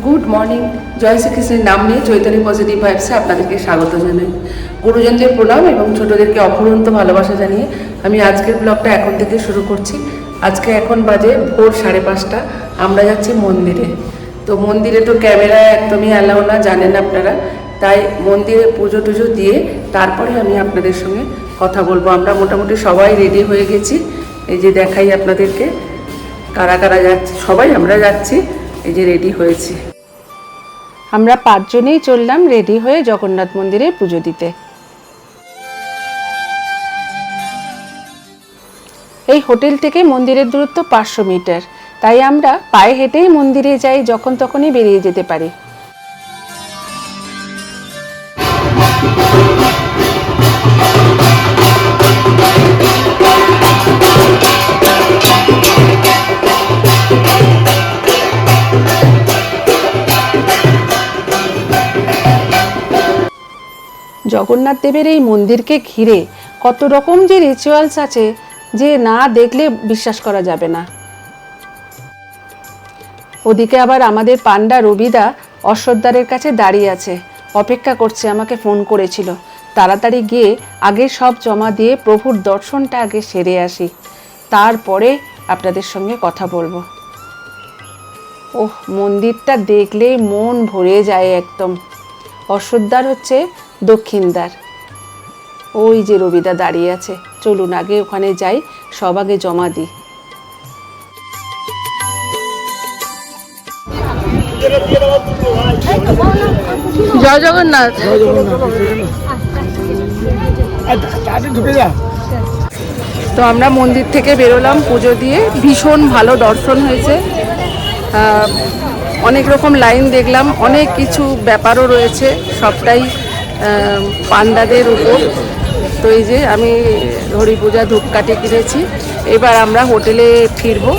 Good morning. জয় শ্রীকৃষ্ণের নাম নিয়ে চৈতন্য পজিটিভ ভাইবসে আপনাদেরকে স্বাগত জানাই। গুরুজনদের প্রণাম এবং ছোটদেরকে অফুরন্ত ভালোবাসা জানিয়ে আমি আজকের ব্লগটা এখন থেকে শুরু করছি। আজকে এখন বাজে ভোর 5:30। আমরা যাচ্ছি মন্দিরে। তো মন্দিরে তো ক্যামেরা একদমই অ্যালাউ না, জানেন আপনারা। তাই মন্দিরে পুজো টুজো দিয়ে তারপরে আমি আপনাদের সঙ্গে কথা বলবো। আমরা মোটামুটি সবাই রেডি হয়ে গেছি। এই যে দেখাই আপনাদেরকে কারা কারা যাচ্ছে। সবাই আমরা যাচ্ছি, এই যে রেডি হয়েছি। আমরা 5 জনেই চললাম রেডি হয়ে জগন্নাথ মন্দিরে পুজো দিতে। এই হোটেল থেকে মন্দিরের দূরত্ব 500 মিটার, তাই আমরা পায়ে হেঁটেই মন্দিরে যাই, যখন তখনই বেরিয়ে যেতে পারি। জগন্নাথ দেবের এই মন্দিরকে ঘিরে কত রকম যে রিচুয়ালস আছে যে না দেখলে বিশ্বাস করা যাবে না। ওদিকে আবার আমাদের পান্ডা রবিদা অশ্বদ্বারের কাছে দাঁড়িয়ে আছে, অপেক্ষা করছে। আমাকে ফোন করেছিল তাড়াতাড়ি গিয়ে আগে সব জমা দিয়ে প্রভুর দর্শনটা আগে সেরে আসি, তারপরে আপনাদের সঙ্গে কথা বলবো। ওহ, মন্দিরটা দেখলেই মন ভরে যায় একদম। অশ্বদ্বার হচ্ছে দক্ষিণ দ্বার। ওই যে রবিদা দাঁড়িয়ে আছে, চলুন আগে ওখানে যাই, সব আগে জমা দিই। জয় জগন্নাথ। তো আমরা মন্দির থেকে বেরোলাম পুজো দিয়ে, ভীষণ ভালো দর্শন হয়েছে। অনেক রকম লাইন দেখলাম, অনেক কিছু ব্যাপারও রয়েছে, সবটাই পান্ডাদের উপর। তো এই যে আমি হরি পূজা ধূপকাঠি কিনেছি, এবার আমরা হোটেলে ফিরবো।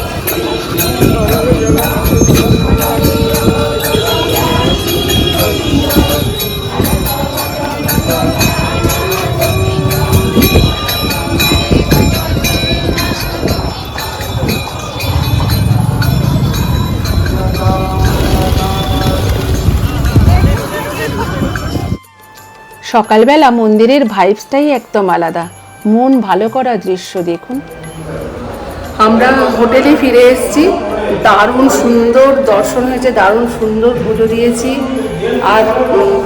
সকালবেলা মন্দিরের ভাইবসটাই একদম আলাদা, মন ভালো করা দৃশ্য দেখুন। আমরা হোটেলে ফিরে এসেছি, দারুণ সুন্দর দর্শন হয়েছে, দারুণ সুন্দর পুজো দিয়েছি। আর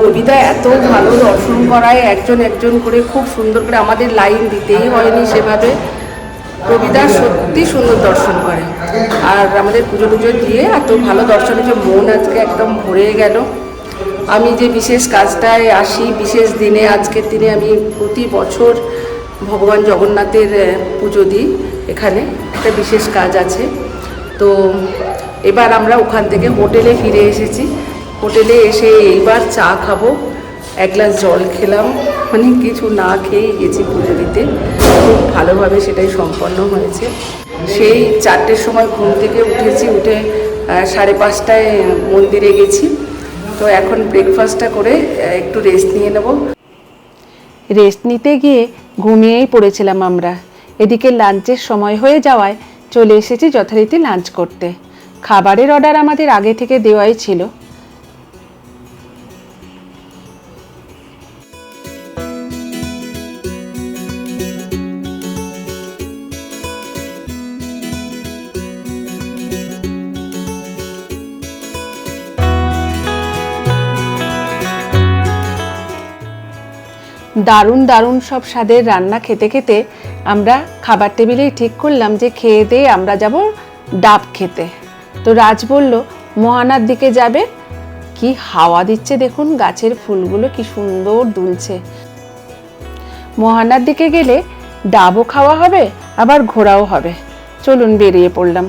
রবিদা এত ভালো দর্শন করায়, একজন একজন করে খুব সুন্দর করে, আমাদের লাইন দিতেই হয়নি সেভাবে। রবিদা সত্যি সুন্দর দর্শন করে, আর আমাদের পুজো টুজো দিয়ে এত ভালো দর্শন হয়েছে, মন আজকে একদম ভরে গেল। আমি যে বিশেষ কাজটায় আসি বিশেষ দিনে, আজকের দিনে আমি প্রতি বছর ভগবান জগন্নাথের পুজো দিই। এখানে একটা বিশেষ কাজ আছে। তো এবার আমরা ওখান থেকে হোটেলে ফিরে এসেছি। হোটেলে এসে এইবার চা খাবো, 1 গ্লাস জল খেলাম, মানে কিছু না খেয়েই গেছি পুজো দিতে। খুব ভালোভাবে সেটাই সম্পন্ন হয়েছে। সেই 4টের সময় ঘুম থেকে উঠেছি, উঠে 5:30টায় মন্দিরে গেছি। তো এখন ব্রেকফাস্টটা করে একটু রেস্ট নিয়ে নেব। রেস্ট নিতে গিয়ে ঘুমিয়েই পড়েছিলাম আমরা। এদিকে লাঞ্চের সময় হয়ে যাওয়ায় চলে এসেছি যথারীতি লাঞ্চ করতে। খাবারের অর্ডার আমাদের আগে থেকে দেওয়াই ছিল। দারুণ দারুণ সব স্বাদের রান্না খেতে খেতে আমরা খাবার টেবিলেই ঠিক করলাম যে খেয়ে দিয়ে আমরা যাব ডাব খেতে। তো রাজ বলল মহানার দিকে যাবে। কি হাওয়া দিচ্ছে দেখুন, গাছের ফুলগুলো কি সুন্দর দুলছে। মহানার দিকে গেলে ডাবও খাওয়া হবে, আবার ঘোরাও হবে। চলুন বেরিয়ে পড়লাম।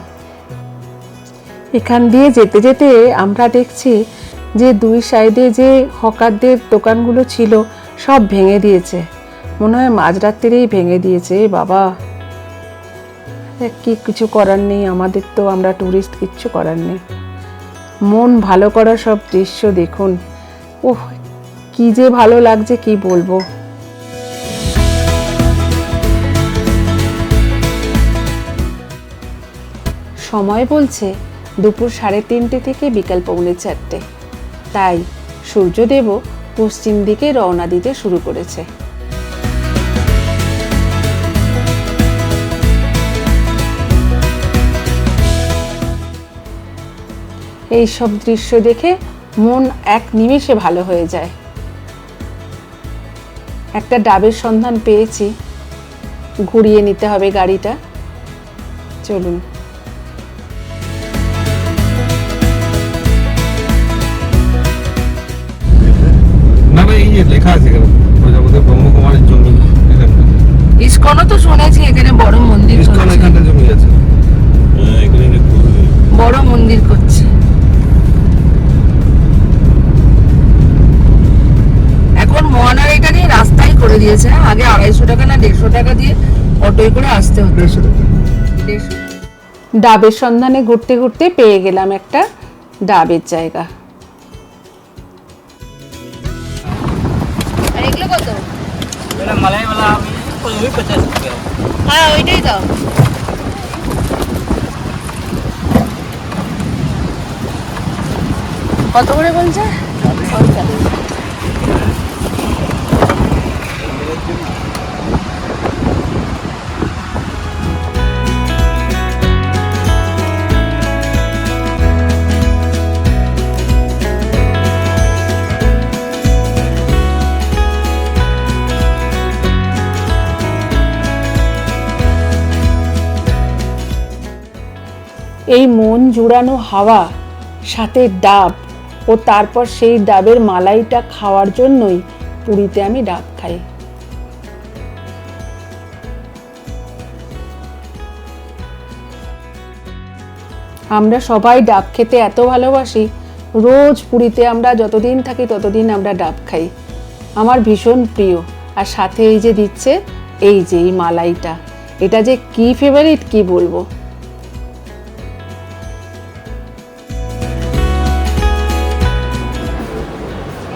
এখান দিয়ে যেতে যেতে আমরা দেখছি যে 2 সাইডে যে হকারদের দোকানগুলো ছিল সব ভেঙে দিয়েছে, মনে হয় মাঝরাত্রিরেই ভেঙে দিয়েছে। বাবা, কি কিছু করার নেই আমাদের, তো আমরা ট্যুরিস্ট, কিচ্ছু করার নেই। মন ভালো করা সব দৃশ্য দেখুন। ওহ, কি যে ভালো লাগছে কি বলবো। সময় বলছে দুপুর 3:30 থেকে বিকাল 4:45, তাই সূর্যদেবও পশ্চিম দিকে রওনা দিতে শুরু করেছে। এই সব দৃশ্য দেখে মন এক নিমেষে ভালো হয়ে যায়। একটা ডাবের সন্ধান পেয়েছি, ঘুরিয়ে নিতে হবে গাড়িটা। চলুন। না না, এই যে লেখা আছে এখানে প্রজাপতি ব্রহ্মকুমারীর জমি। ইসকনও তো শুনেছি এখানে বড় মন্দির ইসকন করছে। এখানটা জমি আছে। হ্যাঁ, এখানে বড় মন্দির করছে। এখন মহানার এটা নিয়ে রাস্তাই করে দিয়েছে। আগে 250 টাকা না 150 টাকা দিয়ে অটোয় করে আসতে হতো। ডাবের সন্ধানে ঘুরতে ঘুরতে পেয়ে গেলাম একটা ডাবের জায়গা। আর এগুলো কত? मेरा मलाई वाला कोई भी 50 रुपया। হ্যাঁ, ওইটাই দাও। কত করে বলছে? এই মন জুড়ানো হাওয়া, সাথে ডাব, ও তারপর সেই ডাবের মালাইটা খাওয়ার জন্যই পুরীতে আমি ডাব খাই। আমরা সবাই ডাব খেতে এত ভালোবাসি, রোজ পুরীতে আমরা যতদিন থাকি ততদিন আমরা ডাব খাই। আমার ভীষণ প্রিয়। আর সাথে এই যে দিচ্ছে, এই যে এই মালাইটা, এটা যে কি ফেভারিট কি বলবো।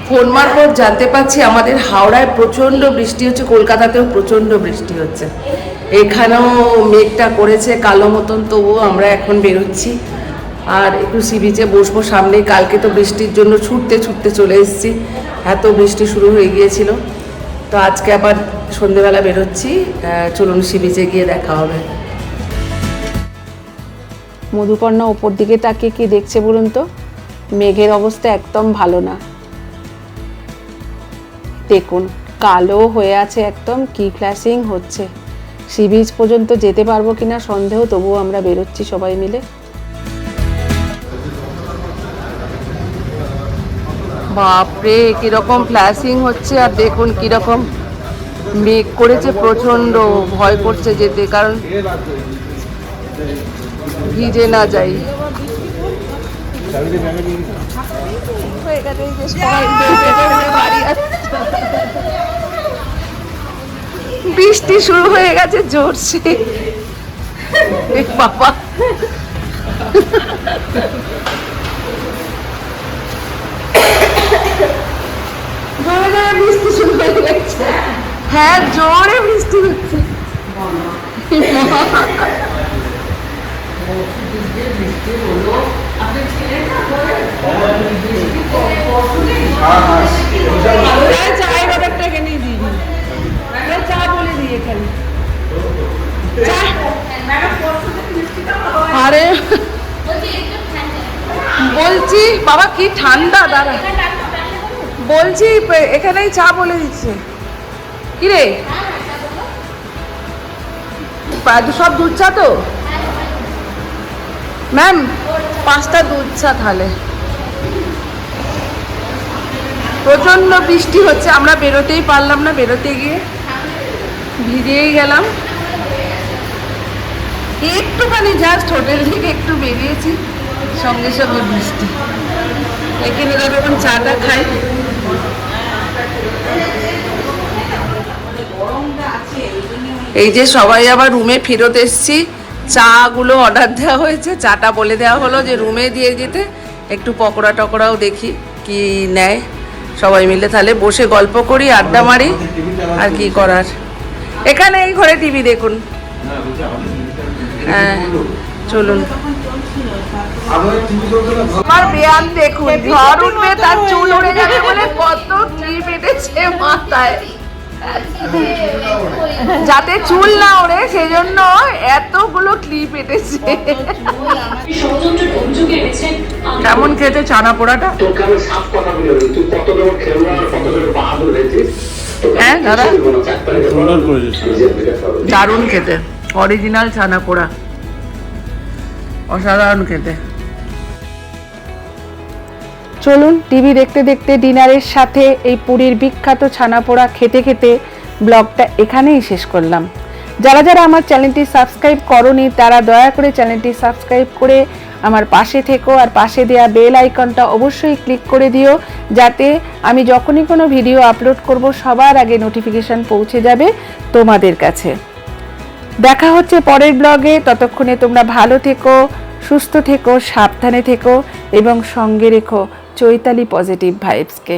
ফোন মারফত জানতে পারছি আমাদের হাওড়ায় প্রচণ্ড বৃষ্টি হচ্ছে, কলকাতাতেও প্রচণ্ড বৃষ্টি হচ্ছে। এখানেও মেঘটা করেছে কালো মতন, তবুও আমরা এখন বেরোচ্ছি আর একটু সি বিচে বসবো সামনে। কালকে তো বৃষ্টির জন্য ছুটতে ছুটতে চলে এসেছি, এত বৃষ্টি শুরু হয়ে গিয়েছিল। তো আজকে আবার সন্ধেবেলা বেরোচ্ছি। চলুন সি বিচে গিয়ে দেখা হবে। মধুকর্ণা ওপর দিকে তাকিয়ে কি দেখছে বলুন তো? মেঘের অবস্থা একদম ভালো না। দেখুন কালো হয়ে আছে একদম, কি ফ্ল্যাশিং হচ্ছে। সি বিচ পর্যন্ত যেতে পারবো কিনা সন্দেহ, তবুও আমরা বেরোচ্ছি সবাই মিলে। বাপরে কিরকম ফ্ল্যাশিং হচ্ছে, আর দেখুন কিরকম মেঘ করেছে, প্রচন্ড ভয় করছে যেতে, কারণ ভিজে না যাই। বৃষ্টি শুরু হয়ে গেছে জোরসে। বাবা বৃষ্টি শুরু হয়ে গেছে। হ্যাঁ, জোরে বৃষ্টি হচ্ছে। আরে বলছি বাবা কি ঠান্ডা, দাঁড়া বলছি এখানেই চা বলে দিচ্ছে। কিরে সব দুধ চা তো ম্যাম? 5টা দুধ চা তাহলে। প্রচন্ড বৃষ্টি হচ্ছে, আমরা বেরোতেই পারলাম না, বেরোতে গিয়ে ভিজেই গেলাম। একটুখানি জাস্ট হোটেল থেকে একটু বেরিয়েছি, সঙ্গে সঙ্গে বৃষ্টি। এখানে যখন চাটা খাই, এই যে সবাই আবার রুমে ফেরত এসছি। চাগুলো অর্ডার দেওয়া হয়েছে, চাটা বলে দেওয়া হলো যে রুমে দিয়ে যেতে। একটু পকোড়া টকোড়াও দেখি কি নেয় সবাই মিলে, তাহলে বসে গল্প করি, আড্ডা মারি। আর কি করার, এখানে এই ঘরে টিভি দেখুন। হ্যাঁ, চলুন আমাদের টিভি চলছে না আমার বেয়ান দেখুন, ঝড় উঠবে তার চুল উড়ে যাবে বলে কত ক্লিপ এঁটেছে মাথায়, যাতে চুল না ওড়ে সেজন্য এতগুলো ক্লিপ এঁটেছে। কেমন খেতে ছানা পোড়াটা? তোকে আমি সাফ কথা বলে দিই, তুই কত বড় খেলোয়াড় আর কত বড় বাহাদুর হয়েছিস। হ্যাঁ দাদা, সুন্দর করেছে। দারুণ খেতে, অরিজিনাল ছানা পোড়া, অসাধারণ খেতে। চলুন টিভি দেখতে দেখতে ডিনারের সাথে এই পুরীর বিখ্যাত ছানা পোড়া খেতে খেতে ব্লগটা এখানেই শেষ করলাম। যারা যারা আমার চ্যানেলটি সাবস্ক্রাইব করনি তারা দয়া করে চ্যানেলটি সাবস্ক্রাইব করে আমার পাশে থেকো, আর পাশে দেওয়া বেল আইকনটা অবশ্যই ক্লিক করে দিও, যাতে আমি যখনই কোনো ভিডিও আপলোড করব সবার আগে নোটিফিকেশন পৌঁছে যাবে তোমাদের কাছে। দেখা হচ্ছে পরের ব্লগে, ততক্ষণে তোমরা ভালো থেকো, সুস্থ থেকো, সাবধানে থেকো এবং সঙ্গে রেখো চৈতালি পজিটিভ ভাইবসকে।